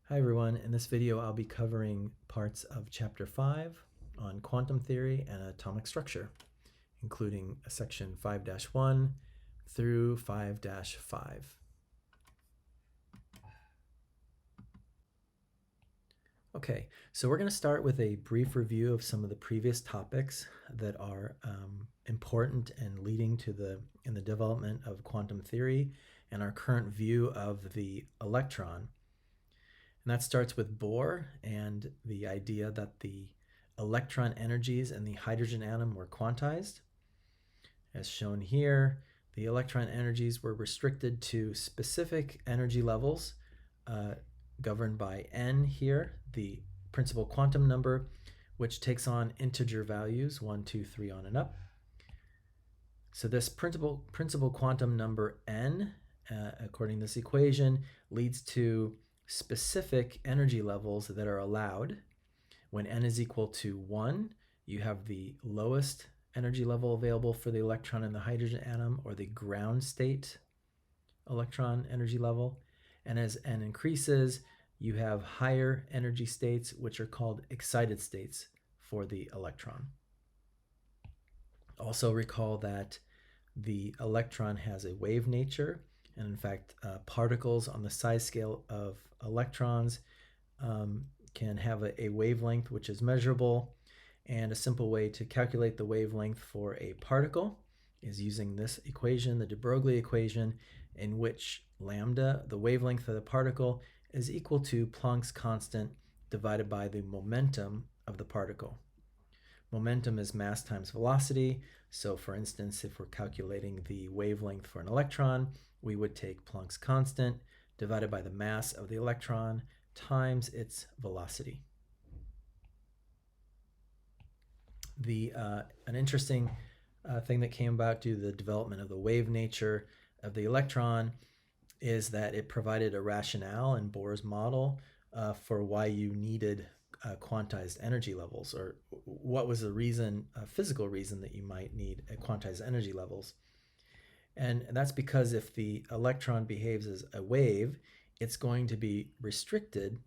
Hi everyone, in this video I'll be covering parts of Chapter 5 on quantum theory and atomic structure, including section 5-1 through 5-5. Okay, so we're going to start with a brief review of some of the previous topics that are important and leading to in the development of quantum theory and our current view of the electron. And that starts with Bohr and the idea that the electron energies in the hydrogen atom were quantized. As shown here, the electron energies were restricted to specific energy levels governed by n here, the principal quantum number, which takes on integer values 1, 2, 3 on and up. So this principal quantum number n, according to this equation, leads to specific energy levels that are allowed. When n is equal to 1, you have the lowest energy level available for the electron in the hydrogen atom, or the ground state electron energy level. And as n increases, you have higher energy states, which are called excited states for the electron. Also recall that the electron has a wave nature, and in fact, particles on the size scale of electrons can have a wavelength which is measurable. And a simple way to calculate the wavelength for a particle is using this equation, the de Broglie equation, in which lambda, the wavelength of the particle, is equal to Planck's constant divided by the momentum of the particle. Momentum is mass times velocity. So for instance, if we're calculating the wavelength for an electron, we would take Planck's constant divided by the mass of the electron times its velocity. An interesting thing that came about due to the development of the wave nature of the electron is that it provided a rationale in Bohr's model for why you needed quantized energy levels, or what was the reason, a physical reason, that you might need quantized energy levels. And that's because if the electron behaves as a wave, it's going to be restricted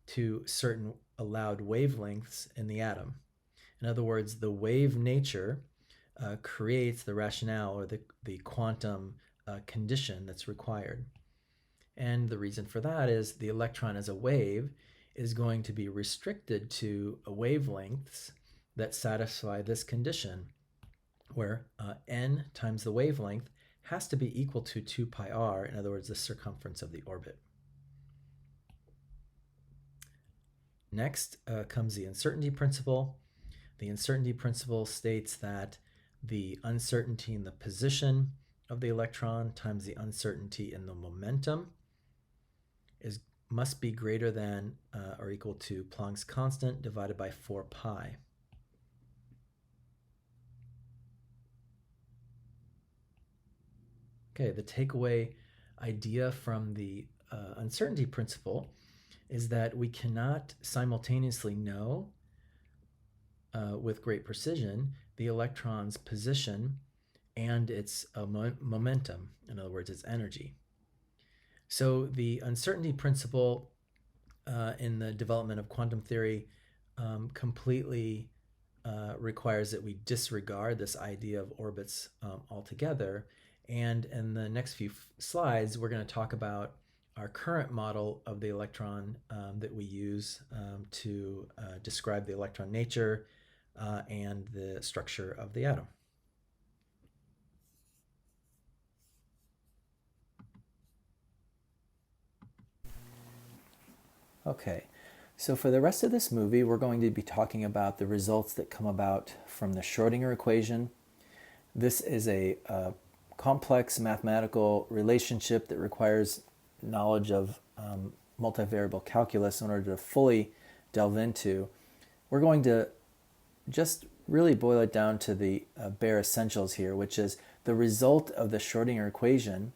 to certain allowed wavelengths in the atom. In other words, the wave nature creates the rationale, or the quantum condition that's required. And the reason for that is the electron as a wave is going to be restricted to wavelengths that satisfy this condition, where n times the wavelength has to be equal to 2 pi r, in other words, the circumference of the orbit. Next comes the uncertainty principle. The uncertainty principle states that the uncertainty in the position of the electron times the uncertainty in the momentum must be greater than or equal to Planck's constant divided by 4 pi. Okay, the takeaway idea from the uncertainty principle is that we cannot simultaneously know with great precision the electron's position and its momentum, in other words, its energy. So the uncertainty principle in the development of quantum theory completely requires that we disregard this idea of orbits altogether. And in the next few slides, we're going to talk about our current model of the electron that we use to describe the electron nature and the structure of the atom. Okay, so for the rest of this movie, we're going to be talking about the results that come about from the Schrödinger equation. This is a complex mathematical relationship that requires knowledge of multivariable calculus in order to fully delve into. We're going to just really boil it down to the bare essentials here, which is the result of the Schrödinger equation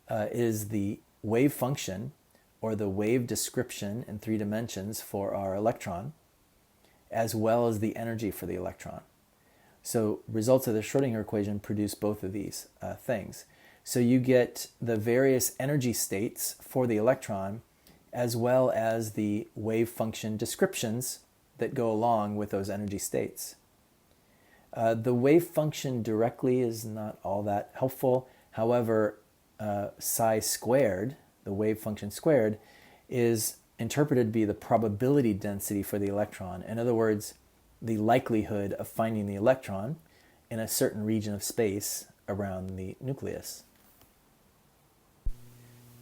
is the wave function, or the wave description in 3 dimensions for our electron, as well as the energy for the electron. So results of the Schrödinger equation produce both of these things. So you get the various energy states for the electron as well as the wave function descriptions that go along with those energy states. The wave function directly is not all that helpful. However, psi squared, the wave function squared, is interpreted to be the probability density for the electron. In other words, the likelihood of finding the electron in a certain region of space around the nucleus.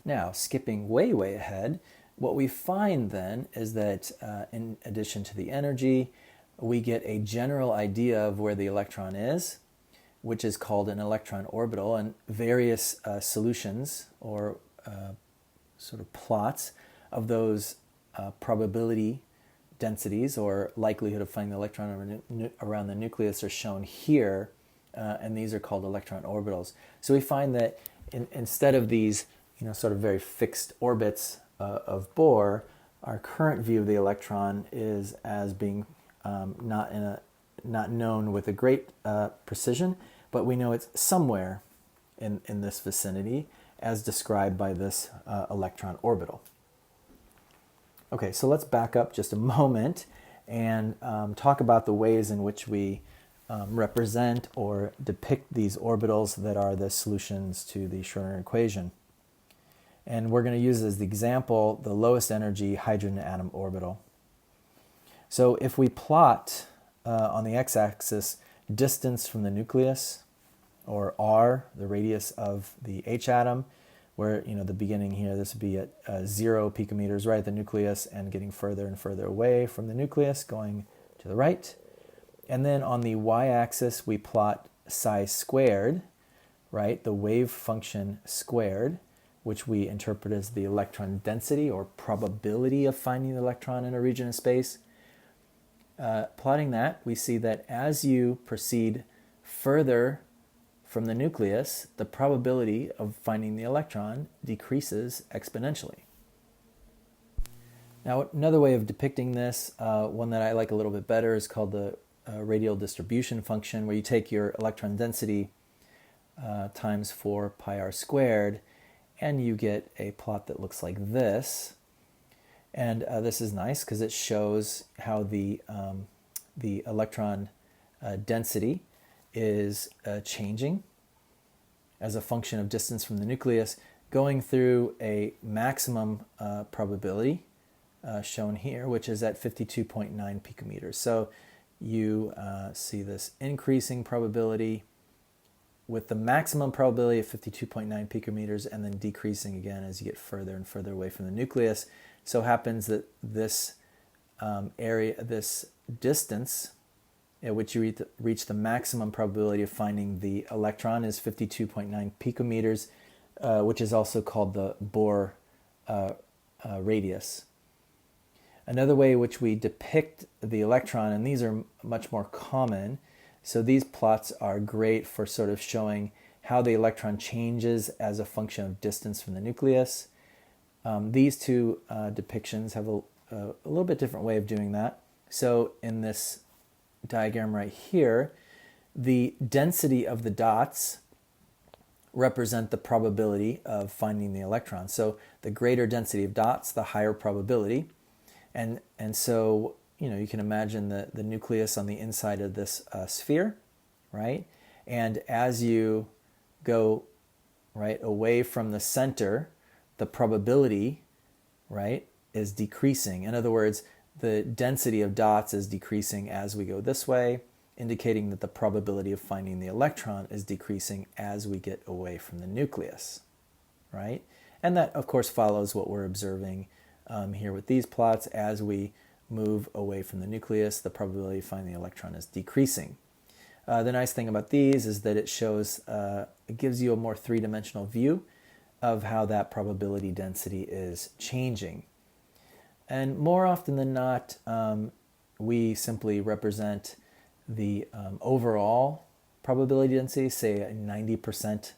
Now, skipping way ahead, what we find then is that in addition to the energy, we get a general idea of where the electron is, which is called an electron orbital, and various solutions or sort of plots of those probability densities or likelihood of finding the electron around the nucleus are shown here, and these are called electron orbitals. So we find that instead of these sort of very fixed orbits of Bohr, our current view of the electron is as being not known with a great precision, but we know it's somewhere in this vicinity as described by this electron orbital. Okay, so let's back up just a moment and talk about the ways in which we represent or depict these orbitals that are the solutions to the Schrödinger equation. And we're going to use as the example the lowest energy hydrogen atom orbital. So if we plot on the x-axis distance from the nucleus, or r, the radius of the H atom, where the beginning here, this would be at 0 picometers right at the nucleus and getting further and further away from the nucleus, going to the right. And then on the y-axis, we plot psi squared, right, the wave function squared, which we interpret as the electron density or probability of finding the electron in a region of space. Plotting that, we see that as you proceed further from the nucleus, the probability of finding the electron decreases exponentially. Now, another way of depicting this, one that I like a little bit better, is called the radial distribution function, where you take your electron density times 4 pi r squared, and you get a plot that looks like this. And this is nice because it shows how the electron density is changing as a function of distance from the nucleus, going through a maximum probability shown here, which is at 52.9 picometers. So you see this increasing probability with the maximum probability of 52.9 picometers, and then decreasing again as you get further and further away from the nucleus. So it happens that this area, this distance at which you reach the maximum probability of finding the electron is 52.9 picometers, which is also called the Bohr radius. Another way in which we depict the electron, and these are much more common, so these plots are great for sort of showing how the electron changes as a function of distance from the nucleus. These two depictions have a little bit different way of doing that. So in this diagram right here, the density of the dots represent the probability of finding the electron. So the greater density of dots, the higher probability. And so you can imagine the nucleus on the inside of this sphere, right? And as you go right away from the center, the probability, right, is decreasing. In other words, the density of dots is decreasing as we go this way, indicating that the probability of finding the electron is decreasing as we get away from the nucleus, right? And that, of course, follows what we're observing here with these plots. As we move away from the nucleus, the probability of finding the electron is decreasing. The nice thing about these is that it shows, it gives you a more three-dimensional view of how that probability density is changing. And more often than not, we simply represent the overall probability density, say a 90%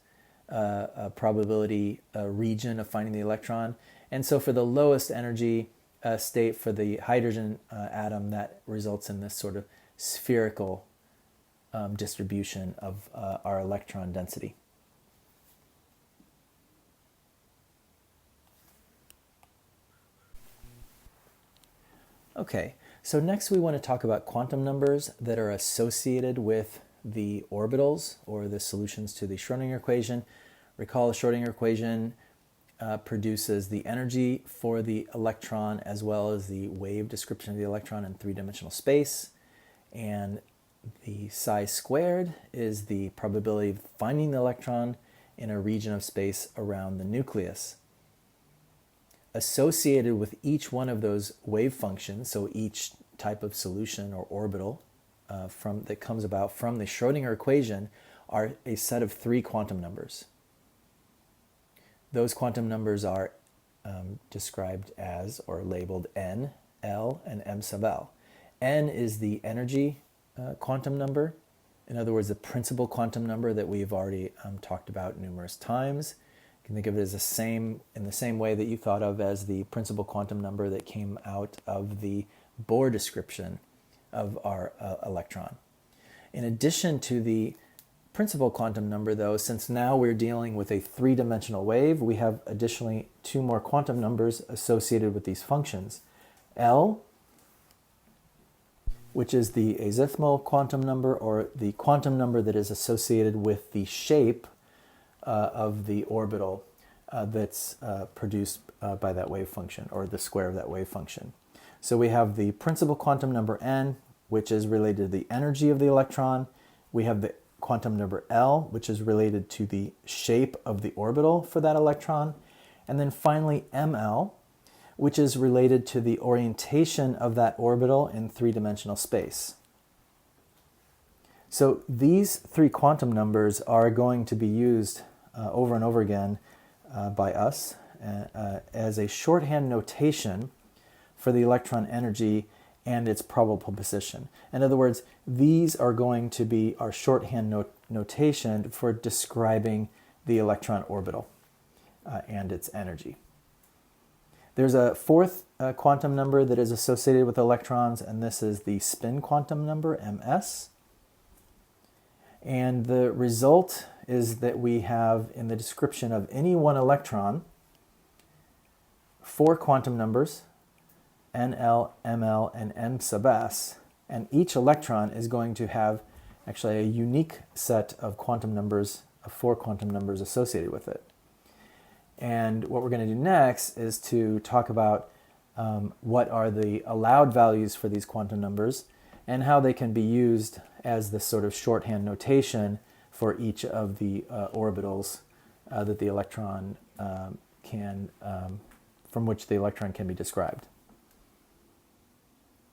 probability region of finding the electron. And so for the lowest energy state for the hydrogen atom, that results in this sort of spherical distribution of our electron density. Okay, so next we want to talk about quantum numbers that are associated with the orbitals or the solutions to the Schrodinger equation. Recall the Schrodinger equation produces the energy for the electron as well as the wave description of the electron in three-dimensional space. And the psi squared is the probability of finding the electron in a region of space around the nucleus. Associated with each one of those wave functions, so each type of solution or orbital that comes about from the Schrodinger equation, are a set of three quantum numbers. Those quantum numbers are described as or labeled n, l, and m sub l. N is the energy quantum number. In other words, the principal quantum number that we've already talked about numerous times. You can think of it as in the same way that you thought of as the principal quantum number that came out of the Bohr description of our electron. In addition to the principal quantum number, though, since now we're dealing with a three-dimensional wave, we have additionally two more quantum numbers associated with these functions. L, which is the azimuthal quantum number, or the quantum number that is associated with the shape of the orbital that's produced by that wave function, or the square of that wave function. So we have the principal quantum number n, which is related to the energy of the electron. We have the quantum number L, which is related to the shape of the orbital for that electron. And then finally ML, which is related to the orientation of that orbital in three-dimensional space. So these three quantum numbers are going to be used over and over again by us as a shorthand notation for the electron energy and its probable position. In other words, these are going to be our shorthand notation for describing the electron orbital and its energy. There's a fourth quantum number that is associated with electrons, and this is the spin quantum number, ms. And the result is that we have, in the description of any one electron, four quantum numbers, NL, ML, and M sub s, and each electron is going to have actually a unique set of quantum numbers, of four quantum numbers associated with it. And what we're going to do next is to talk about what are the allowed values for these quantum numbers and how they can be used as this sort of shorthand notation for each of the orbitals that the electron from which the electron can be described.